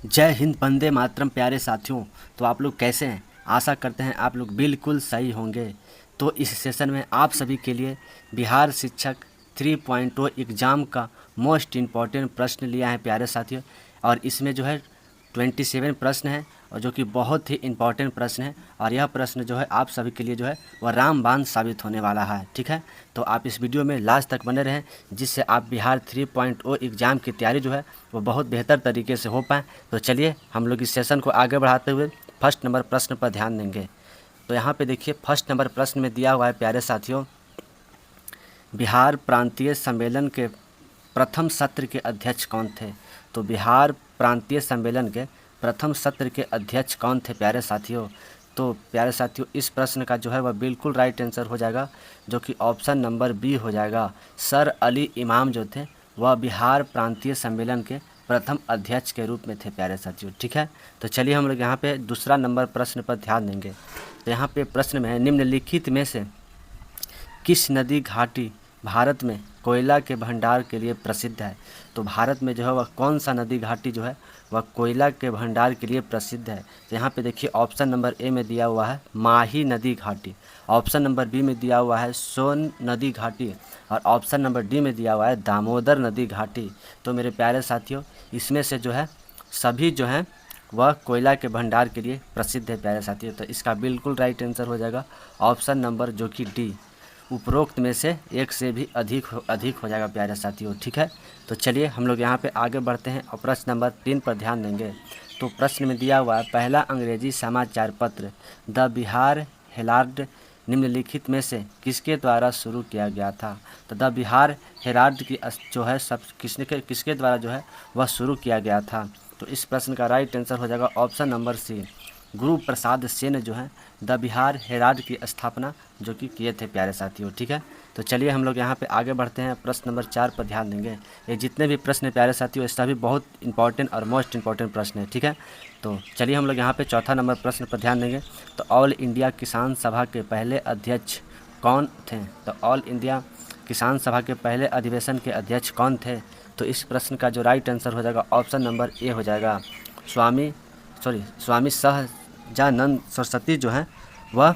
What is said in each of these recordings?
जय हिंद, वंदे मातरम। प्यारे साथियों, तो आप लोग कैसे हैं? आशा करते हैं आप लोग बिल्कुल सही होंगे। तो इस सेशन में आप सभी के लिए बिहार शिक्षक 3.0 एग्ज़ाम का मोस्ट इम्पॉर्टेंट प्रश्न लिया है प्यारे साथियों। और इसमें जो है 27 प्रश्न हैं और जो कि बहुत ही इम्पॉर्टेंट प्रश्न है। और यह प्रश्न जो है आप सभी के लिए जो है वह रामबाण साबित होने वाला है। ठीक है, तो आप इस वीडियो में लास्ट तक बने रहें, जिससे आप बिहार 3.0 एग्ज़ाम की तैयारी जो है वो बहुत बेहतर तरीके से हो पाए। तो चलिए हम लोग इस सेशन को आगे बढ़ाते हुए फर्स्ट नंबर प्रश्न पर ध्यान देंगे। तो यहाँ पे देखिए, फर्स्ट नंबर प्रश्न में दिया हुआ है प्यारे साथियों, बिहार प्रांतीय सम्मेलन के प्रथम सत्र के अध्यक्ष कौन थे? तो बिहार प्रांतीय सम्मेलन के प्रथम सत्र के अध्यक्ष कौन थे प्यारे साथियों? तो प्यारे साथियों, इस प्रश्न का जो है वह बिल्कुल राइट आंसर हो जाएगा, जो कि ऑप्शन नंबर बी हो जाएगा। सर अली इमाम जो थे वह बिहार प्रांतीय सम्मेलन के प्रथम अध्यक्ष के रूप में थे प्यारे साथियों। ठीक है, तो चलिए हम लोग यहाँ पे दूसरा नंबर प्रश्न पर ध्यान देंगे। तो यहाँ पे प्रश्न में है, निम्नलिखित में से किस नदी घाटी भारत में कोयला के भंडार के लिए प्रसिद्ध है? तो भारत में जो है वह कौन सा नदी घाटी जो है वह कोयला के भंडार के लिए प्रसिद्ध है? तो यहाँ पे देखिए, ऑप्शन नंबर ए में दिया हुआ है माही नदी घाटी, ऑप्शन नंबर बी में दिया हुआ है सोन नदी घाटी, और ऑप्शन नंबर डी में दिया हुआ है दामोदर नदी घाटी। तो मेरे प्यारे साथियों, इसमें से जो है सभी जो हैं वह कोयला के भंडार के लिए प्रसिद्ध है प्यारे साथियों। तो इसका बिल्कुल राइट आंसर हो जाएगा ऑप्शन नंबर जो कि डी, उपरोक्त में से एक से भी अधिक हो जाएगा प्यारे साथियों। ठीक है, तो चलिए हम लोग यहाँ पे आगे बढ़ते हैं और प्रश्न नंबर 3 पर ध्यान देंगे। तो प्रश्न में दिया हुआ है, पहला अंग्रेजी समाचार पत्र द बिहार हेराल्ड निम्नलिखित में से किसके द्वारा शुरू किया गया था? तो द बिहार हेराल्ड की जो है सब किसके द्वारा जो है वह शुरू किया गया था? तो इस प्रश्न का राइट आंसर हो जाएगा option number C, Guru Prasad Sen जो है द बिहार हेराल्ड की स्थापना जो कि किए थे प्यारे साथियों। ठीक है, तो चलिए हम लोग यहाँ पे आगे बढ़ते हैं, प्रश्न नंबर 4 पर ध्यान देंगे। ये जितने भी प्रश्न हैं प्यारे साथियों, ये सभी बहुत इंपॉर्टेंट और मोस्ट इंपॉर्टेंट प्रश्न है। ठीक है, तो चलिए हम लोग यहाँ पे चौथा नंबर प्रश्न पर ध्यान देंगे। तो ऑल इंडिया किसान सभा के पहले अध्यक्ष कौन थे? तो ऑल इंडिया किसान सभा के पहले अधिवेशन के अध्यक्ष कौन थे? तो इस प्रश्न का जो राइट आंसर हो जाएगा ऑप्शन नंबर ए हो जाएगा, स्वामी सहजानंद सरस्वती जो हैं वह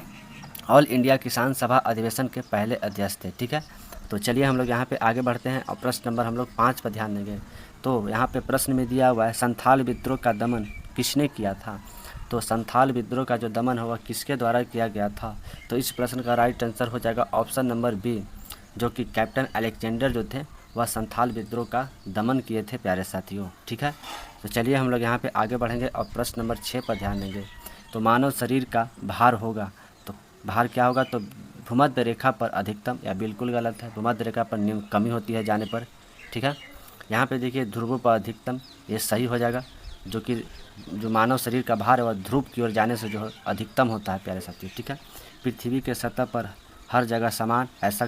ऑल इंडिया किसान सभा अधिवेशन के पहले अध्यक्ष थे। ठीक है, तो चलिए हम लोग यहाँ पे आगे बढ़ते हैं और प्रश्न नंबर हम लोग 5 पर ध्यान देंगे। तो यहाँ पे प्रश्न में दिया हुआ है, संथाल विद्रोह का दमन किसने किया था? तो संथाल विद्रोह का जो दमन हुआ किसके द्वारा किया गया था? तो इस प्रश्न का राइट आंसर हो जाएगा ऑप्शन नंबर बी, जो कि कैप्टन अलेक्जेंडर जो थे वह संथाल विद्रोह का दमन किए थे प्यारे साथियों। ठीक है, तो चलिए हम लोग यहाँ पे आगे बढ़ेंगे और प्रश्न नंबर 6 पर ध्यान देंगे। तो मानव शरीर का भार होगा, तो भार क्या होगा? तो भूमध्य रेखा पर अधिकतम, या बिल्कुल गलत है, भूमध्य रेखा पर कमी होती है जाने पर। ठीक है, यहाँ पे देखिए ध्रुवों पर अधिकतम, ये सही हो जाएगा, जो कि जो मानव शरीर का भार है वह ध्रुव की ओर जाने से जो है अधिकतम होता है प्यारे साथियों। ठीक है, पृथ्वी के सतह पर हर जगह समान ऐसा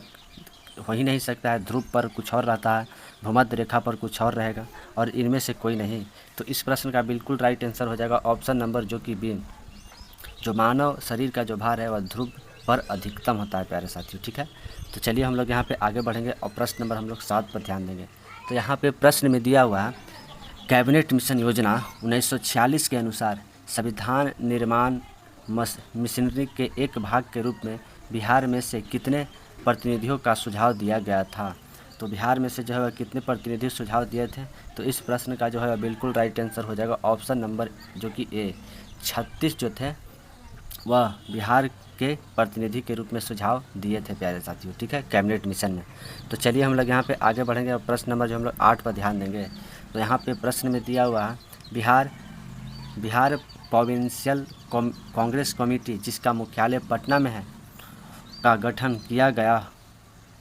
हो ही नहीं सकता है, ध्रुव पर कुछ और रहता है, भूमध्य रेखा पर कुछ और रहेगा, और इनमें से कोई नहीं। तो इस प्रश्न का बिल्कुल राइट आंसर हो जाएगा ऑप्शन नंबर जो कि बी, जो मानव शरीर का जो भार है वह ध्रुव पर अधिकतम होता है प्यारे साथियों। ठीक है, तो चलिए हम लोग यहाँ पे आगे बढ़ेंगे और प्रश्न नंबर हम लोग 7 पर ध्यान देंगे। तो यहाँ पे प्रश्न में दिया हुआ है, कैबिनेट मिशन योजना 1946 के अनुसार संविधान निर्माण मिशनरी के एक भाग के रूप में बिहार में से कितने प्रतिनिधियों का सुझाव दिया गया था? तो बिहार में से जो है वह कितने प्रतिनिधि सुझाव दिए थे? तो इस प्रश्न का जो है बिल्कुल राइट आंसर हो जाएगा ऑप्शन नंबर जो कि ए, 36 जो थे वह बिहार के प्रतिनिधि के रूप में सुझाव दिए थे प्यारे साथियों। ठीक है, कैबिनेट मिशन में। तो चलिए हम लोग यहाँ पे आगे बढ़ेंगे और प्रश्न नंबर जो हम लोग 8 पर ध्यान देंगे। तो यहाँ पे प्रश्न में दिया हुआ है, बिहार प्रोविंशियल कांग्रेस कमेटी जिसका मुख्यालय पटना में है का गठन किया गया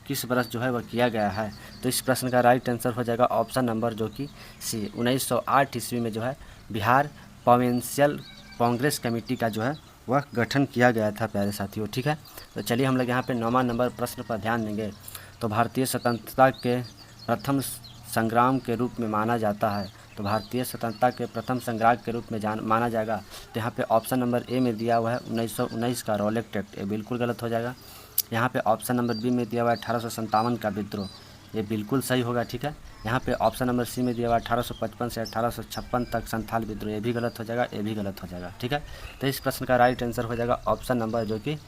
किस वर्ष जो है वह किया गया है? तो इस प्रश्न का राइट आंसर हो जाएगा ऑप्शन नंबर जो कि सी, 1908 ईस्वी में जो है बिहार प्रोविंशियल कांग्रेस कमेटी का जो है वह गठन किया गया था प्यारे साथियों। ठीक है, तो चलिए हम लोग यहाँ पे 9वां नंबर प्रश्न पर ध्यान देंगे। तो भारतीय स्वतंत्रता के प्रथम संग्राम के रूप में माना जाता है, तो भारतीय स्वतंत्रता के प्रथम संग्राम के रूप में माना जाएगा। तो यहाँ पे ऑप्शन नंबर ए में दिया हुआ है 1919 का रॉलेट एक्ट, ये बिल्कुल गलत हो जाएगा। यहाँ पे ऑप्शन नंबर बी में दिया हुआ है 1857 का विद्रोह, ये बिल्कुल सही होगा। ठीक है, यहाँ पे ऑप्शन नंबर सी में दिया हुआ 1855 से 1856 तक संथाल विद्रोह, ये भी गलत हो जाएगा, ये भी गलत हो जाएगा। ठीक है, तो इस प्रश्न का राइट आंसर हो जाएगा ऑप्शन नंबर जो कि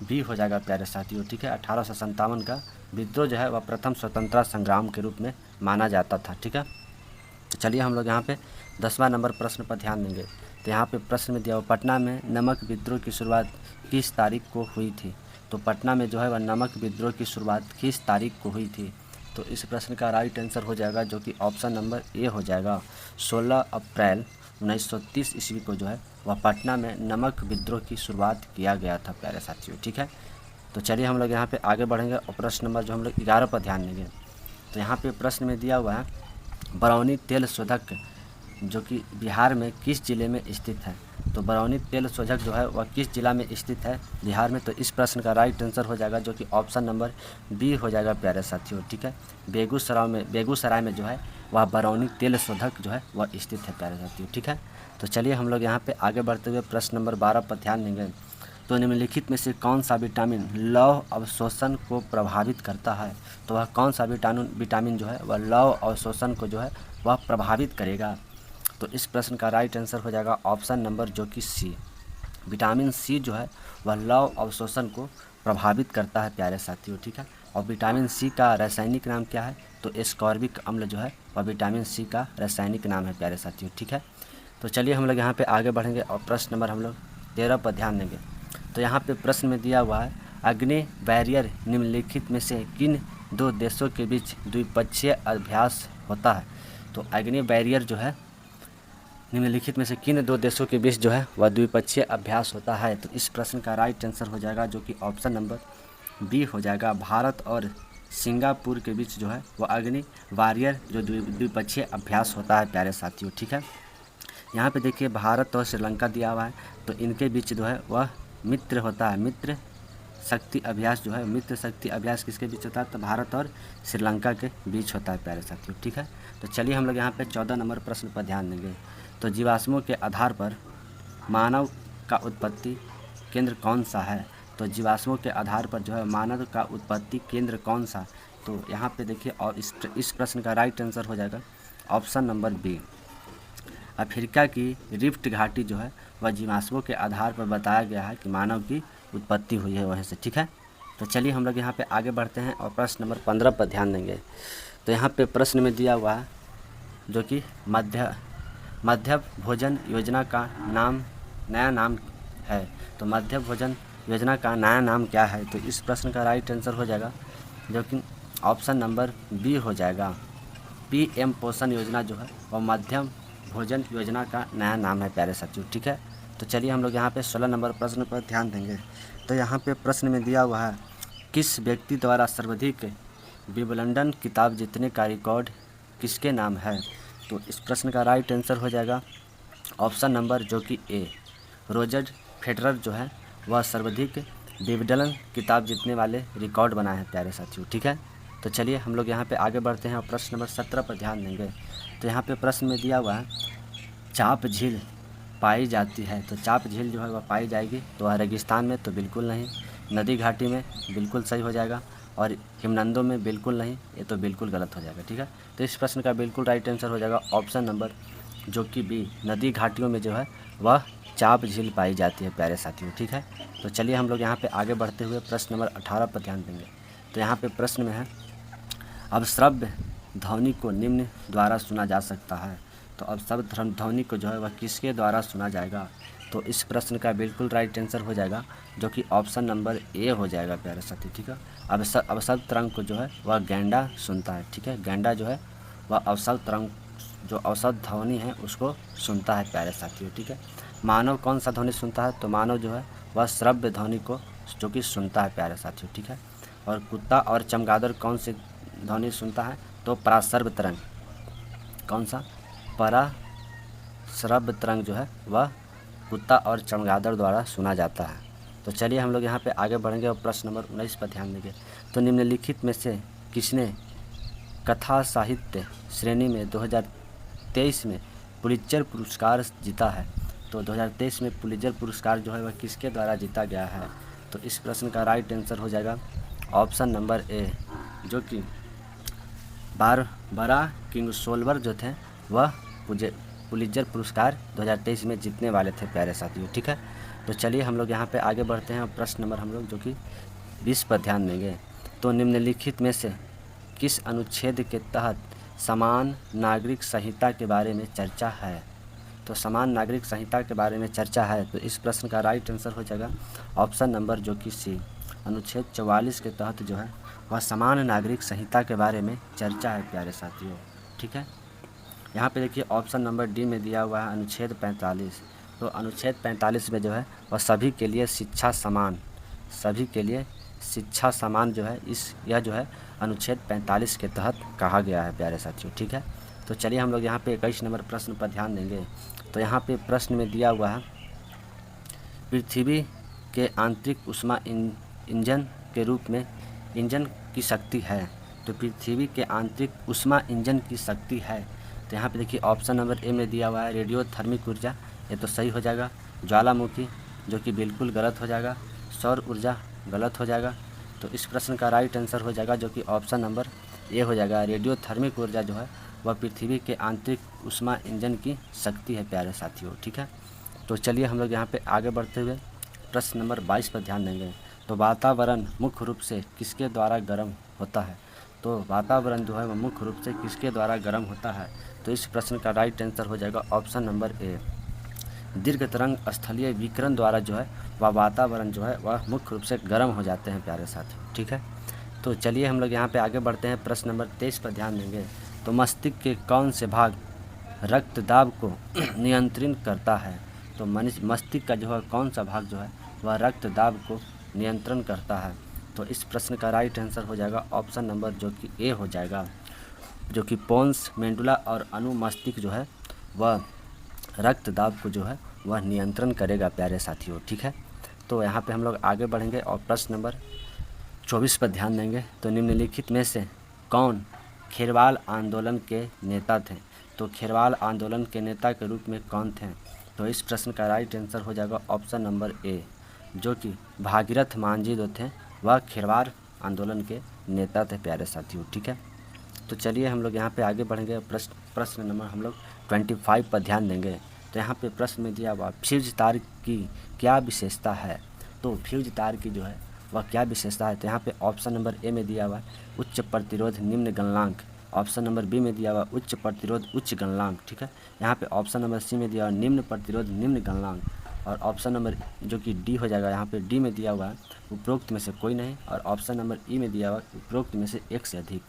बी हो जाएगा प्यारे साथियों। ठीक है, 1857 का विद्रोह जो है वह प्रथम स्वतंत्रता संग्राम के रूप में माना जाता था। ठीक है, तो चलिए हम लोग यहाँ पे 10वां नंबर प्रश्न पर ध्यान देंगे। तो यहाँ पे प्रश्न में दिया हुआ पटना में नमक विद्रोह की शुरुआत किस तारीख को हुई थी। तो पटना में जो है वह नमक विद्रोह की शुरुआत किस तारीख को हुई थी। तो इस प्रश्न का राइट आंसर हो जाएगा जो कि ऑप्शन नंबर ए हो जाएगा, 16 अप्रैल 1930 ईस्वी को जो है वह पटना में नमक विद्रोह की शुरुआत किया गया था प्यारे साथियों। ठीक है, तो चलिए हम लोग यहाँ पे आगे बढ़ेंगे और प्रश्न नंबर जो हम लोग 11 पर ध्यान देंगे। तो यहाँ पे प्रश्न में दिया हुआ है बरौनी तेल शोधक जो कि बिहार में किस ज़िले में स्थित है। तो बरौनी तेल शोधक जो है वह किस जिला में स्थित है, बिहार में। तो इस प्रश्न का राइट आंसर हो जाएगा जो कि ऑप्शन नंबर बी हो जाएगा प्यारे साथियों। ठीक है, बेगूसराय में जो है वह बरौनी तेल शोधक जो है वह स्थित है प्यारे साथियों। ठीक है, तो चलिए हम लोग यहाँ पे आगे बढ़ते हुए प्रश्न नंबर 12 पर ध्यान देंगे। तो निम्नलिखित में से कौन सा विटामिन लौह अवशोषण को प्रभावित करता है। तो वह कौन सा विटामिन जो है वह लौह अवशोषण को जो है वह प्रभावित करेगा। तो इस प्रश्न का राइट आंसर हो जाएगा ऑप्शन नंबर जो कि सी, विटामिन सी जो है वह लौह अवशोषण को प्रभावित करता है प्यारे साथियों। ठीक है, और विटामिन सी का रासायनिक नाम क्या है। तो एस्कॉर्बिक अम्ल जो है वह विटामिन सी का रासायनिक नाम है प्यारे साथियों। ठीक है, तो चलिए हम लोग यहाँ पे आगे बढ़ेंगे और प्रश्न नंबर हम लोग 13 पर ध्यान देंगे। तो यहाँ पे प्रश्न में दिया हुआ है अग्नि बैरियर निम्नलिखित में से किन दो देशों के बीच द्विपक्षीय अभ्यास होता है। तो अग्नि बैरियर जो है निम्नलिखित में से किन दो देशों के बीच जो है वह द्विपक्षीय अभ्यास होता है। तो इस प्रश्न का राइट आंसर हो जाएगा जो कि ऑप्शन नंबर बी हो जाएगा, भारत और सिंगापुर के बीच जो है वह अग्नि बैरियर जो द्विपक्षीय अभ्यास होता है प्यारे साथियों। ठीक है, यहाँ पे देखिए भारत और श्रीलंका दिया हुआ है, तो इनके बीच जो है वह मित्र होता है, मित्र शक्ति अभ्यास जो है, मित्र शक्ति अभ्यास किसके बीच होता है। तो भारत और श्रीलंका के बीच होता है प्यारे साथियों। ठीक है, तो चलिए हम लोग यहाँ पे 14 नंबर प्रश्न पर ध्यान देंगे। तो जीवाश्मों के आधार पर मानव का उत्पत्ति केंद्र कौन सा है। तो जीवाश्मों के आधार पर जो है मानव का उत्पत्ति केंद्र कौन सा। तो यहाँ पे देखिए और इस प्रश्न का राइट आंसर हो जाएगा ऑप्शन नंबर बी, अफ्रीका की रिफ्ट घाटी जो है वह जीवाश्मों के आधार पर बताया गया है कि मानव की उत्पत्ति हुई है वहीं से। ठीक है, तो चलिए हम लोग यहाँ पे आगे बढ़ते हैं और प्रश्न नंबर 15 पर ध्यान देंगे। तो यहाँ पे प्रश्न में दिया हुआ है जो कि मध्य भोजन योजना का नया नाम है। तो मध्य भोजन योजना का नया नाम क्या है। तो इस प्रश्न का राइट आंसर हो जाएगा जो कि ऑप्शन नंबर बी हो जाएगा, PM पोषण योजना जो है वह मध्यम भोजन योजना का नया नाम है प्यारे साथियों। ठीक है, तो चलिए हम लोग यहाँ पे 16 नंबर प्रश्न पर ध्यान देंगे। तो यहाँ पे प्रश्न में दिया हुआ है किस व्यक्ति द्वारा सर्वाधिक विंबलडन किताब जीतने का रिकॉर्ड किसके नाम है। तो इस प्रश्न का राइट आंसर हो जाएगा ऑप्शन नंबर जो कि ए, रोजर फेडरर जो है वह सर्वाधिक विंबलडन किताब जीतने वाले रिकॉर्ड बनाए हैं प्यारे साथियों। ठीक है, तो चलिए हम लोग यहाँ पे आगे बढ़ते हैं और प्रश्न नंबर 17 पर ध्यान देंगे। तो यहाँ पे प्रश्न में दिया हुआ है चाप झील पाई जाती है। तो चाप झील जो है वह पाई जाएगी तो रेगिस्तान में तो बिल्कुल नहीं, नदी घाटी में बिल्कुल सही हो जाएगा, और हिमनंदों में बिल्कुल नहीं, ये तो बिल्कुल गलत हो जाएगा। ठीक है, तो इस प्रश्न का बिल्कुल राइट आंसर हो जाएगा ऑप्शन नंबर जो कि बी, नदी घाटियों में जो है वह चाप झील पाई जाती है प्यारे साथियों। ठीक है, तो चलिए हम लोग यहाँ पे आगे बढ़ते हुए प्रश्न नंबर 18 पर ध्यान देंगे। तो यहाँ पे प्रश्न में है अब श्रव्य ध्वनि को निम्न द्वारा सुना जा सकता है। तो अब श्रव्य ध्वनि को जो है वह किसके द्वारा सुना जाएगा। तो इस प्रश्न का बिल्कुल राइट आंसर हो जाएगा जो कि ऑप्शन नंबर ए हो जाएगा प्यारे साथी। ठीक है, अब अवशब्द तरंग को जो है वह गैंडा सुनता है। ठीक है, गैंडा जो है वह अवशब्द तरंग जो अवशब्द ध्वनि है उसको सुनता है प्यारे साथियों। ठीक है, मानव कौन सा ध्वनि सुनता है। तो मानव जो है वह श्रव्य ध्वनि को जो कि सुनता है प्यारे साथियों। ठीक है, और कुत्ता और चमगादड़ कौन सी ध्वनि सुनता है। तो पराश्रव्य तरंग, कौन सा, पराश्रव्य तरंग जो है वह कुत्ता और चमगादड़ द्वारा सुना जाता है। तो चलिए हम लोग यहाँ पे आगे बढ़ेंगे और प्रश्न नंबर 19 पर ध्यान देंगे। तो निम्नलिखित में से किसने कथा साहित्य श्रेणी में 2023 में पुलित्जर पुरस्कार जीता है। तो 2023 में पुलित्जर पुरस्कार जो है वह किसके द्वारा जीता गया है। तो इस प्रश्न का राइट आंसर हो जाएगा ऑप्शन नंबर ए, जो कि बारबरा किंगसोलबर जो थे वह पुलित्जर पुरस्कार 2023 में जीतने वाले थे प्यारे साथियों। ठीक है, तो चलिए हम लोग यहाँ पे आगे बढ़ते हैं। प्रश्न नंबर हम लोग जो कि 20 पर ध्यान देंगे। तो निम्नलिखित में से किस अनुच्छेद के तहत समान नागरिक संहिता के बारे में चर्चा है? तो समान नागरिक संहिता के बारे में चर्चा है, तो इस प्रश्न का राइट आंसर हो जाएगा ऑप्शन नंबर जो कि सी, अनुच्छेद 44 के तहत जो है वह समान नागरिक संहिता के बारे में चर्चा है प्यारे साथियों। ठीक है, यहाँ पे देखिए ऑप्शन नंबर डी में दिया हुआ है अनुच्छेद 45। तो अनुच्छेद 45 में जो है वह सभी के लिए शिक्षा समान, सभी के लिए शिक्षा समान जो है यह जो है अनुच्छेद 45 के तहत कहा गया है प्यारे साथियों। ठीक है, तो चलिए हम लोग यहाँ पे 21 नंबर प्रश्न पर ध्यान देंगे। तो यहाँ पे प्रश्न में दिया हुआ है पृथ्वी के आंतरिक ऊष्मा इंजन के रूप में इंजन की शक्ति है। तो पृथ्वी के आंतरिक ऊष्मा इंजन की शक्ति है, तो यहाँ पे देखिए ऑप्शन नंबर ए में दिया हुआ है रेडियोथर्मिक ऊर्जा, ये तो सही हो जाएगा। ज्वालामुखी जो कि बिल्कुल गलत हो जाएगा। सौर ऊर्जा गलत हो जाएगा। तो इस प्रश्न का राइट आंसर हो जाएगा जो कि ऑप्शन नंबर ए हो जाएगा। रेडियोथर्मिक ऊर्जा जो है वह पृथ्वी के आंतरिक ऊष्मा इंजन की शक्ति है प्यारे साथियों। ठीक है, तो चलिए हम लोग यहाँ पे आगे बढ़ते हुए प्रश्न नंबर 22 पर ध्यान देंगे। तो वातावरण मुख्य रूप से किसके द्वारा गर्म होता है? तो वातावरण जो है वह मुख्य रूप से किसके द्वारा गर्म होता है? तो इस प्रश्न का राइट आंसर हो जाएगा ऑप्शन नंबर ए, दीर्घ तरंग स्थलीय विकिरण द्वारा जो है वह वातावरण जो है वह मुख्य रूप से गर्म हो जाते हैं प्यारे साथियों। ठीक है, तो चलिए हम लोग यहाँ पे आगे बढ़ते हैं। प्रश्न नंबर 23 पर ध्यान देंगे। तो मस्तिष्क के कौन से भाग रक्तदाब को नियंत्रित करता है? तो मस्तिष्क का जो है कौन सा भाग जो है वह रक्तदाब को नियंत्रण करता है? तो इस प्रश्न का राइट आंसर हो जाएगा ऑप्शन नंबर जो कि ए हो जाएगा, जो कि पोन्स, मेंडुला और अनुमस्तिष्क जो है वह रक्तदाब को जो है वह नियंत्रण करेगा प्यारे साथियों। ठीक है, तो यहाँ पे हम लोग आगे बढ़ेंगे और प्रश्न नंबर 24 पर ध्यान देंगे। तो निम्नलिखित में से कौन खेरवाल आंदोलन के नेता थे? तो खेरवाल आंदोलन के नेता के रूप में कौन थे? तो इस प्रश्न का राइट आंसर हो जाएगा ऑप्शन नंबर ए, जो कि भागीरथ मांझी जो थे वह खेरवाल आंदोलन के नेता थे प्यारे साथियों। ठीक है, तो चलिए हम लोग यहाँ पे आगे बढ़ेंगे। प्रश्न नंबर हम लोग 25 पर ध्यान देंगे। तो यहाँ पे प्रश्न में दिया हुआ फ्यूज तार की क्या विशेषता है? तो फ्यूज तार की जो है वह क्या विशेषता है? तो यहाँ पे ऑप्शन नंबर ए में दिया हुआ उच्च प्रतिरोध निम्न गलनांक, ऑप्शन नंबर बी में दिया हुआ उच्च प्रतिरोध उच्च गलनांक। ठीक है, यहाँ पे ऑप्शन नंबर सी में दिया हुआ निम्न प्रतिरोध निम्न गलनांक, और ऑप्शन नंबर जो कि डी हो जाएगा। यहाँ पे डी में दिया हुआ है उपरोक्त में से कोई नहीं, और ऑप्शन नंबर ई में दिया हुआ उपरोक्त में से एक से अधिक।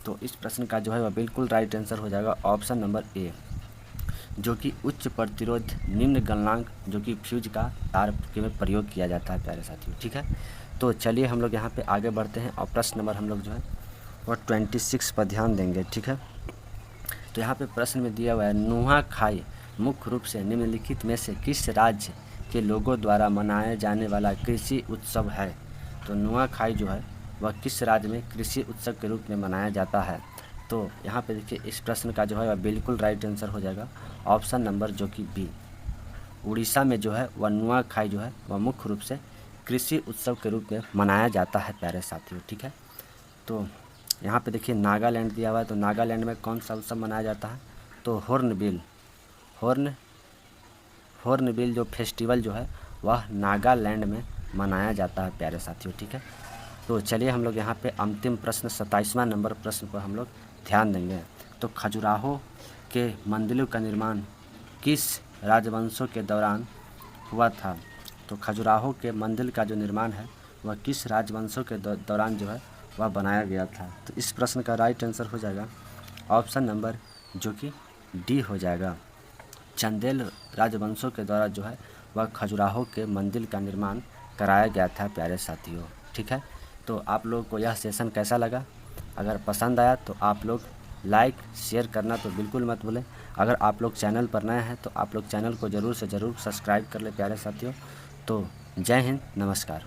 तो इस प्रश्न का जो है वह बिल्कुल राइट आंसर हो जाएगा ऑप्शन नंबर ए, जो कि उच्च प्रतिरोध निम्न गलनांक जो कि फ्यूज का तार के में प्रयोग किया जाता है प्यारे साथियों। ठीक है, तो चलिए हम लोग यहाँ पे आगे बढ़ते हैं और प्रश्न नंबर हम लोग जो है वह 26 पर ध्यान देंगे। ठीक है, तो यहाँ पे प्रश्न में दिया हुआ है नुआखाई मुख्य रूप से निम्नलिखित में से किस राज्य के लोगों द्वारा मनाया जाने वाला कृषि उत्सव है? तो नुआखाई जो है वह किस राज्य में कृषि उत्सव के रूप में मनाया जाता है? तो यहाँ पे देखिए इस प्रश्न का जो है वह बिल्कुल राइट आंसर हो जाएगा ऑप्शन नंबर जो कि बी, उड़ीसा में जो है वह नुआखाई जो है वह मुख्य रूप से कृषि उत्सव के रूप में मनाया जाता है प्यारे साथियों। ठीक है, तो यहाँ पे देखिए नागालैंड दिया हुआ है। तो नागालैंड में कौन सा उत्सव मनाया जाता है? तो हॉर्नबिल जो फेस्टिवल जो है वह नागालैंड में मनाया जाता है प्यारे साथियों। ठीक है, तो चलिए हम लोग यहाँ पे अंतिम प्रश्न 27वां नंबर प्रश्न पर हम लोग ध्यान देंगे। तो खजुराहो के मंदिरों का निर्माण किस राजवंशों के दौरान हुआ था? तो खजुराहो के मंदिर का जो निर्माण है वह किस राजवंशों के दौरान जो है वह बनाया गया था? तो इस प्रश्न का राइट आंसर हो जाएगा ऑप्शन नंबर जो कि डी हो जाएगा, चंदेल राजवंशों के द्वारा जो है वह खजुराहो के मंदिर का निर्माण कराया गया था प्यारे साथियों। ठीक है, तो आप लोगों को यह सेशन कैसा लगा? अगर पसंद आया तो आप लोग लाइक शेयर करना तो बिल्कुल मत भूलें। अगर आप लोग चैनल पर नए हैं तो आप लोग चैनल को ज़रूर से ज़रूर सब्सक्राइब कर ले प्यारे साथियों। तो जय हिंद, नमस्कार।